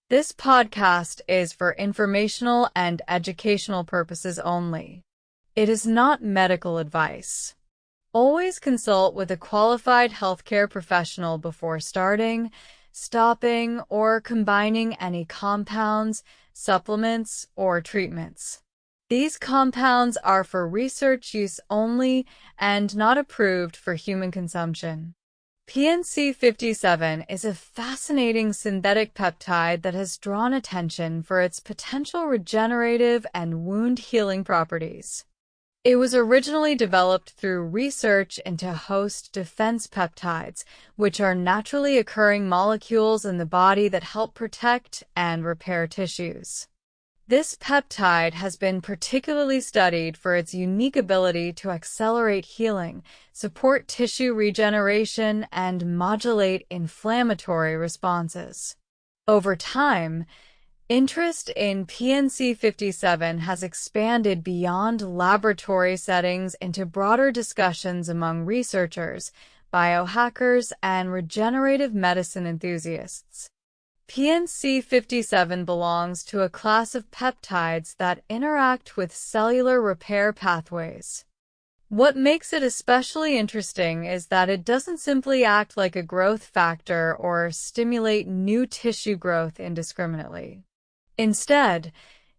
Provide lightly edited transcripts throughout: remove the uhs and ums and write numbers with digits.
This podcast is for informational and educational purposes only. It is not medical advice. Always consult with a qualified healthcare professional before starting, stopping, or combining any compounds, supplements, or treatments. These compounds are for research use only and not approved for human consumption. PNC-57 is a fascinating synthetic peptide that has drawn attention for its potential regenerative and wound-healing properties. It was originally developed through research into host defense peptides, which are naturally occurring molecules in the body that help protect and repair tissues. This peptide has been particularly studied for its unique ability to accelerate healing, support tissue regeneration, and modulate inflammatory responses. Over time, interest in PNC-57 has expanded beyond laboratory settings into broader discussions among researchers, biohackers, and regenerative medicine enthusiasts. PNC-57 belongs to a class of peptides that interact with cellular repair pathways. What makes it especially interesting is that it doesn't simply act like a growth factor or stimulate new tissue growth indiscriminately. Instead,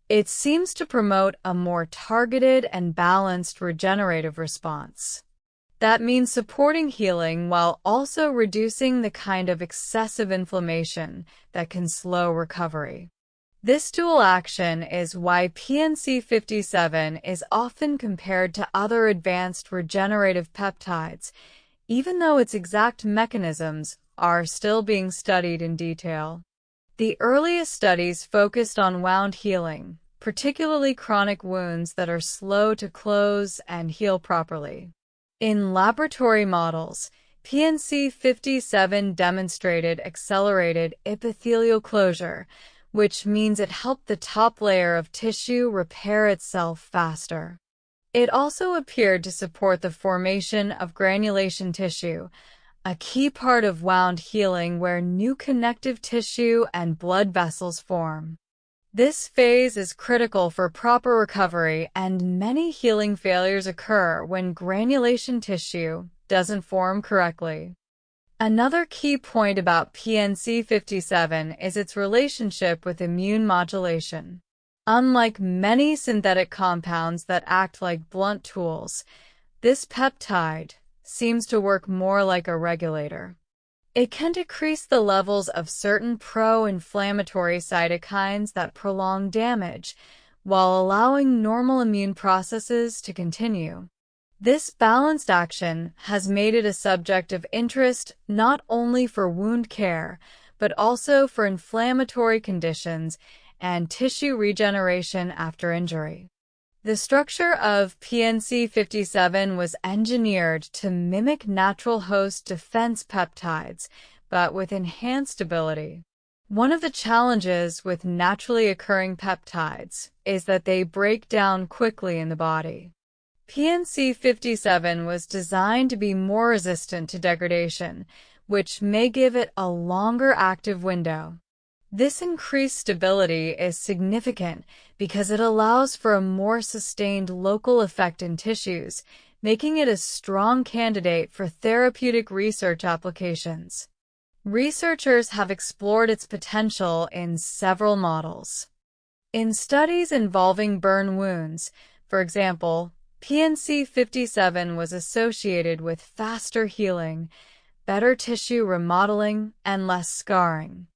it seems to promote a more targeted and balanced regenerative response. That means supporting healing while also reducing the kind of excessive inflammation that can slow recovery. This dual action is why PNC-57 is often compared to other advanced regenerative peptides, even though its exact mechanisms are still being studied in detail. The earliest studies focused on wound healing, particularly chronic wounds that are slow to close and heal properly. In laboratory models, PNC-57 demonstrated accelerated epithelial closure, which means it helped the top layer of tissue repair itself faster. It also appeared to support the formation of granulation tissue, a key part of wound healing where new connective tissue and blood vessels form. This phase is critical for proper recovery, and many healing failures occur when granulation tissue doesn't form correctly. Another key point about PNC-57 is its relationship with immune modulation. Unlike many synthetic compounds that act like blunt tools, this peptide seems to work more like a regulator. It can decrease the levels of certain pro-inflammatory cytokines that prolong damage, while allowing normal immune processes to continue. This balanced action has made it a subject of interest not only for wound care, but also for inflammatory conditions and tissue regeneration after injury. The structure of PNC-57 was engineered to mimic natural host defense peptides, but with enhanced ability. One of the challenges with naturally occurring peptides is that they break down quickly in the body. PNC-57 was designed to be more resistant to degradation, which may give it a longer active window. This increased stability is significant because it allows for a more sustained local effect in tissues, making it a strong candidate for therapeutic research applications. Researchers have explored its potential in several models. In studies involving burn wounds, for example, PNC-57 was associated with faster healing, better tissue remodeling, and less scarring.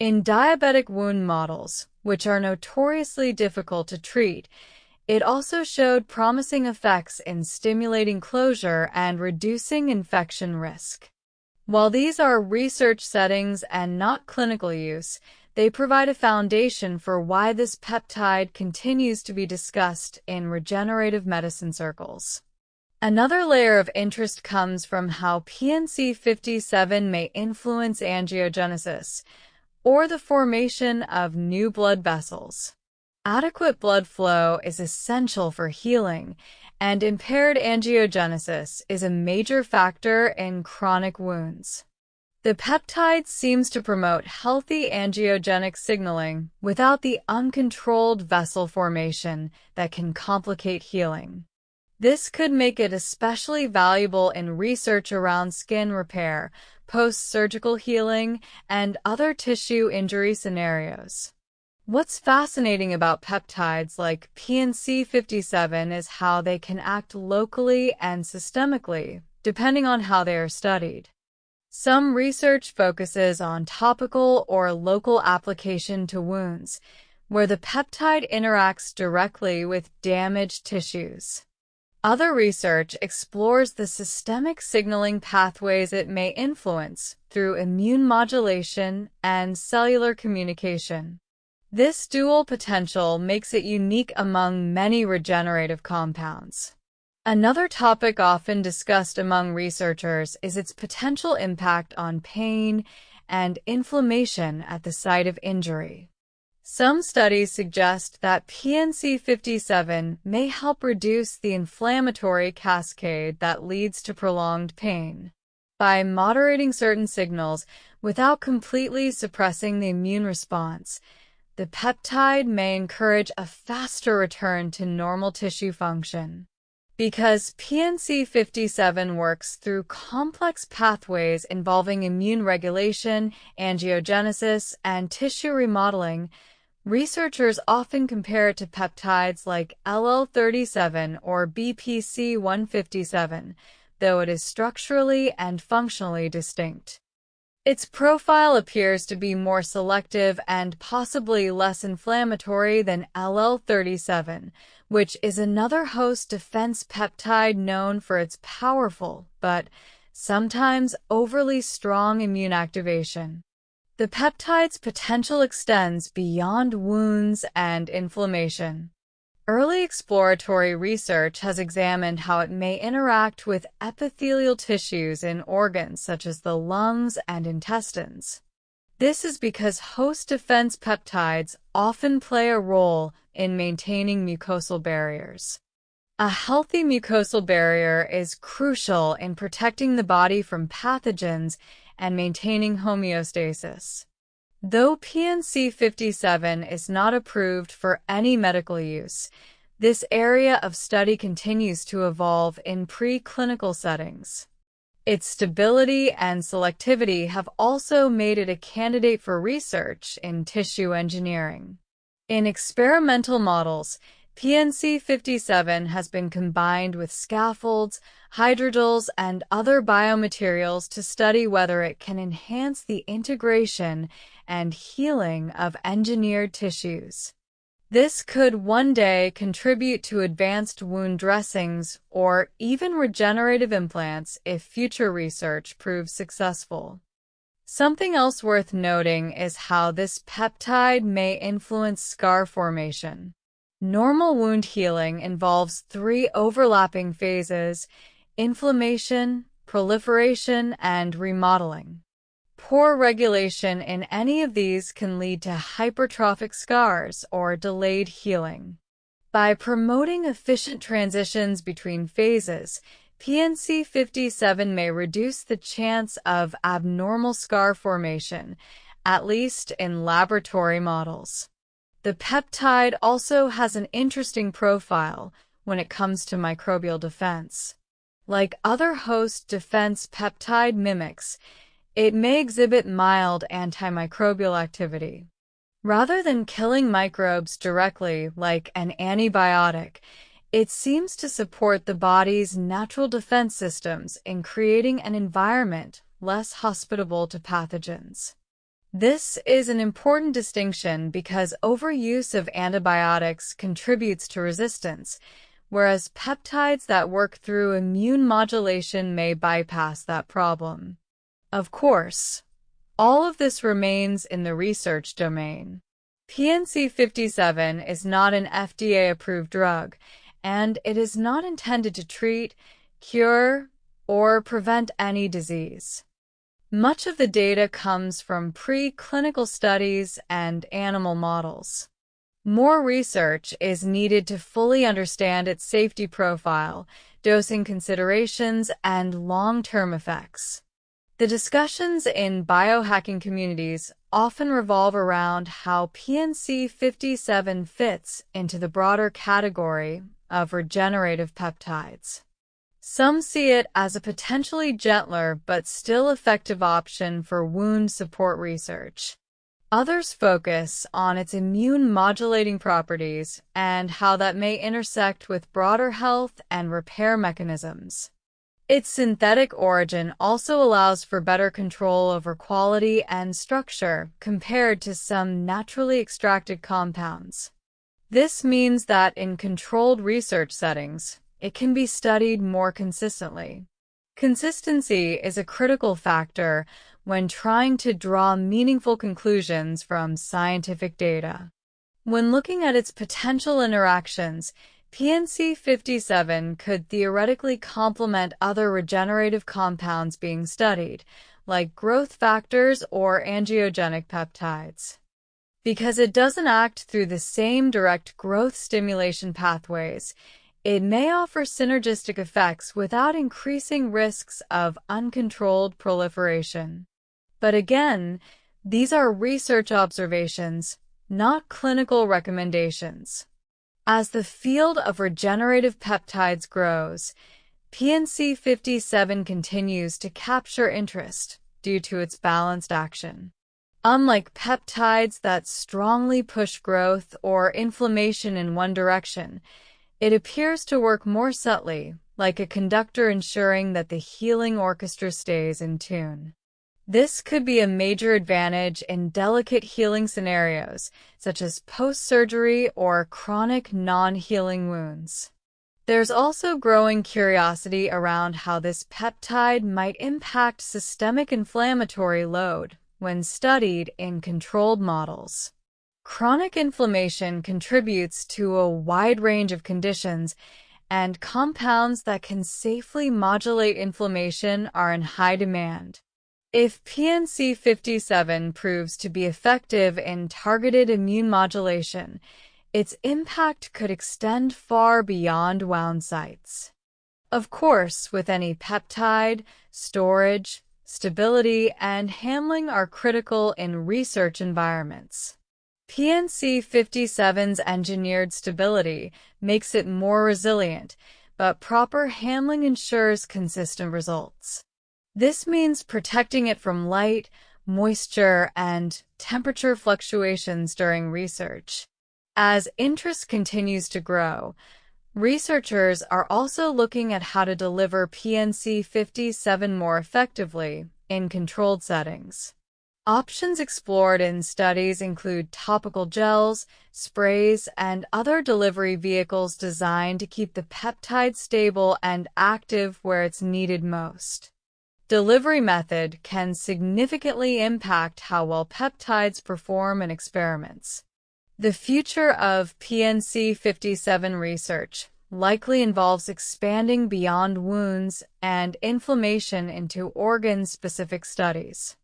In diabetic wound models, which are notoriously difficult to treat, it also showed promising effects in stimulating closure and reducing infection risk. While these are research settings and not clinical use, they provide a foundation for why this peptide continues to be discussed in regenerative medicine circles. Another layer of interest comes from how PNC-57 may influence angiogenesis, or the formation of new blood vessels. Adequate blood flow is essential for healing, and impaired angiogenesis is a major factor in chronic wounds. The peptide seems to promote healthy angiogenic signaling without the uncontrolled vessel formation that can complicate healing. This could make it especially valuable in research around skin repair, post-surgical healing, and other tissue injury scenarios. What's fascinating about peptides like PNC-57 is how they can act locally and systemically, depending on how they are studied. Some research focuses on topical or local application to wounds, where the peptide interacts directly with damaged tissues. Other research explores the systemic signaling pathways it may influence through immune modulation and cellular communication. This dual potential makes it unique among many regenerative compounds. Another topic often discussed among researchers is its potential impact on pain and inflammation at the site of injury. Some studies suggest that PNC-57 may help reduce the inflammatory cascade that leads to prolonged pain. By moderating certain signals without completely suppressing the immune response, the peptide may encourage a faster return to normal tissue function. Because PNC-57 works through complex pathways involving immune regulation, angiogenesis, and tissue remodeling, researchers often compare it to peptides like LL37 or BPC-157, though it is structurally and functionally distinct. Its profile appears to be more selective and possibly less inflammatory than LL37, which is another host defense peptide known for its powerful but sometimes overly strong immune activation. The peptide's potential extends beyond wounds and inflammation. Early exploratory research has examined how it may interact with epithelial tissues in organs such as the lungs and intestines. This is because host defense peptides often play a role in maintaining mucosal barriers. A healthy mucosal barrier is crucial in protecting the body from pathogens and maintaining homeostasis. Though PNC-57 is not approved for any medical use, this area of study continues to evolve in preclinical settings. Its stability and selectivity have also made it a candidate for research in tissue engineering. In experimental models, PNC-57 has been combined with scaffolds, hydrogels, and other biomaterials to study whether it can enhance the integration and healing of engineered tissues. This could one day contribute to advanced wound dressings or even regenerative implants if future research proves successful. Something else worth noting is how this peptide may influence scar formation. Normal wound healing involves 3 overlapping phases: inflammation, proliferation, and remodeling. Poor regulation in any of these can lead to hypertrophic scars or delayed healing. By promoting efficient transitions between phases, PNC-57 may reduce the chance of abnormal scar formation, at least in laboratory models. The peptide also has an interesting profile when it comes to microbial defense. Like other host defense peptide mimics, it may exhibit mild antimicrobial activity. Rather than killing microbes directly like an antibiotic, it seems to support the body's natural defense systems in creating an environment less hospitable to pathogens. This is an important distinction because overuse of antibiotics contributes to resistance, whereas peptides that work through immune modulation may bypass that problem. Of course, all of this remains in the research domain. PNC-57 is not an FDA-approved drug, and it is not intended to treat, cure, or prevent any disease. Much of the data comes from preclinical studies and animal models. More research is needed to fully understand its safety profile, dosing considerations, and long-term effects. The discussions in biohacking communities often revolve around how PNC-57 fits into the broader category of regenerative peptides. Some see it as a potentially gentler but still effective option for wound support research. Others focus on its immune-modulating properties and how that may intersect with broader health and repair mechanisms. Its synthetic origin also allows for better control over quality and structure compared to some naturally extracted compounds. This means that in controlled research settings, it can be studied more consistently. Consistency is a critical factor when trying to draw meaningful conclusions from scientific data. When looking at its potential interactions, PNC-57 could theoretically complement other regenerative compounds being studied, like growth factors or angiogenic peptides. Because it doesn't act through the same direct growth stimulation pathways, it may offer synergistic effects without increasing risks of uncontrolled proliferation. But again, these are research observations, not clinical recommendations. As the field of regenerative peptides grows, PNC-57 continues to capture interest due to its balanced action. Unlike peptides that strongly push growth or inflammation in one direction, it appears to work more subtly, like a conductor ensuring that the healing orchestra stays in tune. This could be a major advantage in delicate healing scenarios, such as post-surgery or chronic non-healing wounds. There's also growing curiosity around how this peptide might impact systemic inflammatory load when studied in controlled models. Chronic inflammation contributes to a wide range of conditions, and compounds that can safely modulate inflammation are in high demand. If PNC-57 proves to be effective in targeted immune modulation, its impact could extend far beyond wound sites. Of course, with any peptide, storage, stability, and handling are critical in research environments. PNC-57's engineered stability makes it more resilient, but proper handling ensures consistent results. This means protecting it from light, moisture, and temperature fluctuations during research. As interest continues to grow, researchers are also looking at how to deliver PNC-57 more effectively in controlled settings. Options explored in studies include topical gels, sprays, and other delivery vehicles designed to keep the peptide stable and active where it's needed most. Delivery method can significantly impact how well peptides perform in experiments. The future of PNC-57 research likely involves expanding beyond wounds and inflammation into organ-specific studies.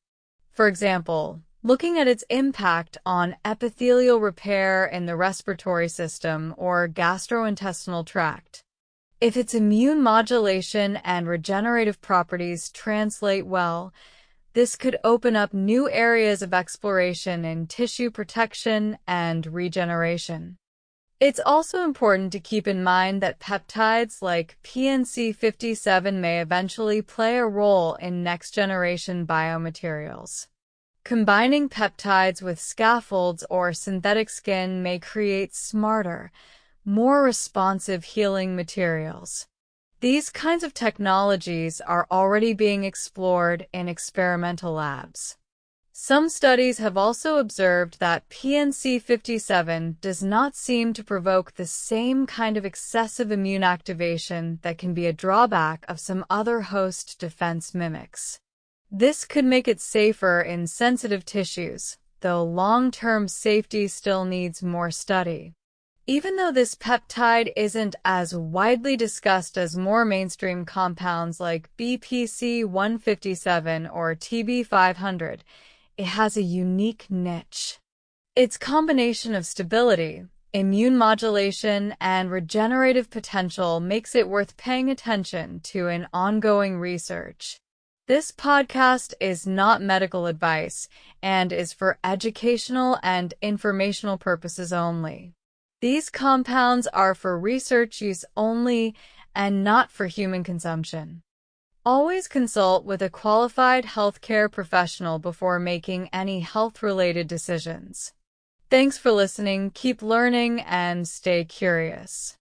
For example, looking at its impact on epithelial repair in the respiratory system or gastrointestinal tract. If its immune modulation and regenerative properties translate well, this could open up new areas of exploration in tissue protection and regeneration. It's also important to keep in mind that peptides like PNC-57 may eventually play a role in next-generation biomaterials. Combining peptides with scaffolds or synthetic skin may create smarter, more responsive healing materials. These kinds of technologies are already being explored in experimental labs. Some studies have also observed that PNC-57 does not seem to provoke the same kind of excessive immune activation that can be a drawback of some other host defense mimics. This could make it safer in sensitive tissues, though long-term safety still needs more study. Even though this peptide isn't as widely discussed as more mainstream compounds like BPC-157 or TB-500, it has a unique niche. Its combination of stability, immune modulation, and regenerative potential makes it worth paying attention to in ongoing research. This podcast is not medical advice and is for educational and informational purposes only. These compounds are for research use only and not for human consumption. Always consult with a qualified healthcare professional before making any health-related decisions. Thanks for listening, keep learning, and stay curious.